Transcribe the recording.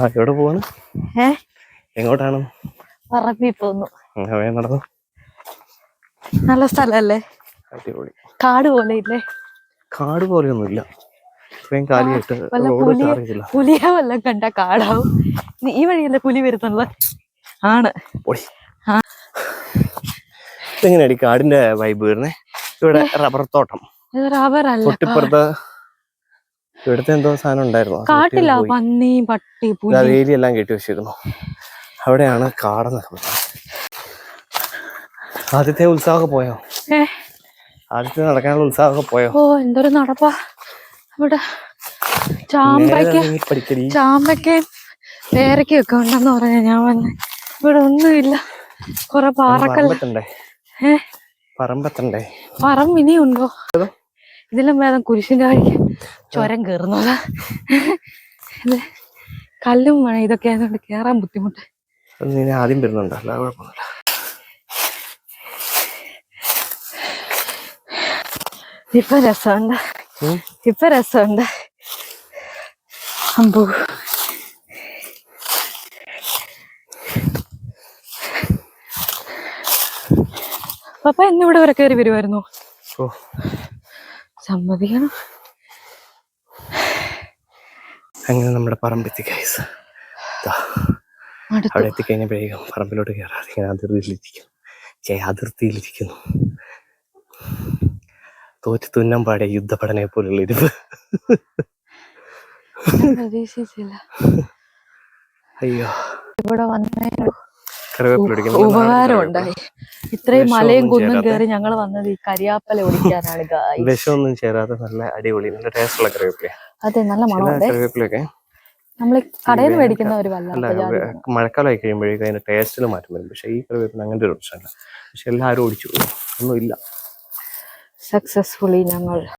എവിടെ പോവാണ്? എങ്ങോട്ടാണ്? പറമ്പിൽ പോന്നു. നടന്നു. നല്ല സ്ഥലല്ലേ? അടിപൊളി. കാട് പോലെ ഇല്ലേ? കാട് പോലെയൊന്നും ഇല്ല. പുലിയെ വല്ലതും കണ്ട കാടാവും. ഈ വഴിയല്ലേ പുലി വരുന്നത്? ആണ്. എങ്ങനെയാടി കാടിന്റെ വൈബ് വരുന്നേ? ഇവിടെ റബ്ബർ തോട്ടം. റബ്ബർ അല്ല, തൊട്ടിപ്പുറത്ത് ഇവിടുത്തെ എന്തോ സാധനം ഉണ്ടായിരുന്നു. കാട്ടില്ല, പന്നി, പട്ടി, വേലി എല്ലാം കെട്ടി വെച്ചിരുന്നു. അവിടെയാണ് കാടെന്ന്. ആദ്യത്തെ ഉത്സാഹമൊക്കെ പോയോ? ആദ്യത്തെ നടക്കാനുള്ള ഉത്സാഹമൊക്കെ പോയോ? ഓ, എന്തൊരു നടപ്പാ. ഇവിടെ ചാമ്പക്കയും പേരക്കൊക്കെ ഉണ്ടെന്ന് പറഞ്ഞ ഞാൻ വന്നെ. ഇവിടെ ഒന്നുമില്ല. കൊറേ പാറക്കല്ലേ. പറമ്പ് ഇനിയുണ്ടോ? ഇതിലും വേദം കുരിശിന്റെ വഴിക്ക് ചുരം കേറുന്നതാ. കല്ലും മഴ ഇതൊക്കെ ആയതുകൊണ്ട് കേറാൻ ബുദ്ധിമുട്ട്. ആദ്യം വരുന്നുണ്ടോ? അല്ല, കുഴപ്പമൊന്നുമില്ല. ഇപ്പൊ രസമുണ്ട്. അമ്പൂ, പപ്പ എന്നിവിടെ വരെ കയറി വരുമായിരുന്നു. സമ്മതിക്കണം. അങ്ങനെ നമ്മുടെ പറമ്പെത്തി ഗൈസ്. അവിടെ എത്തിക്കഴിഞ്ഞപ്പോഴേക്കും പറമ്പിലോട്ട് കയറാതെ ഇങ്ങനെ അതിർത്തിയിലിരിക്കുന്നു. തോറ്റ് തുന്നം പാടിയ യുദ്ധപടനെ പോലുള്ള ഇരുപ്പ്. പ്രതീക്ഷിച്ചില്ല. അയ്യോ, ഇവിടെ വന്നതിന് ഉപകാരം ഉണ്ടായി. ഇത്രയും മലയും കുന്നും കയറി ഞങ്ങൾ വന്നത് ഈ കരിയാപ്പല ഒടിക്കാനാണ്. വിഷമൊന്നും ചേരാതെ നല്ല അടിപൊളി, നല്ല ടേസ്റ്റുള്ള കറിവേപ്പില. അതെ, നല്ല മണമുണ്ട്. കറിവേപ്പിലൊക്കെ നമ്മൾ കടയിൽ നിന്ന് മേടിക്കുന്ന ഒരു മഴക്കാലമായി കഴിയുമ്പോഴേക്കും അതിന്റെ ടേസ്റ്റിൽ മാറ്റം വരും. പക്ഷെ ഈ കറിവേപ്പില അങ്ങനത്തെ ഒരു പ്രശ്നമല്ല. പക്ഷെ എല്ലാവരും ഒടിച്ചു, ഒന്നുമില്ല. സക്സസ്ഫുള്ളി ഞങ്ങൾ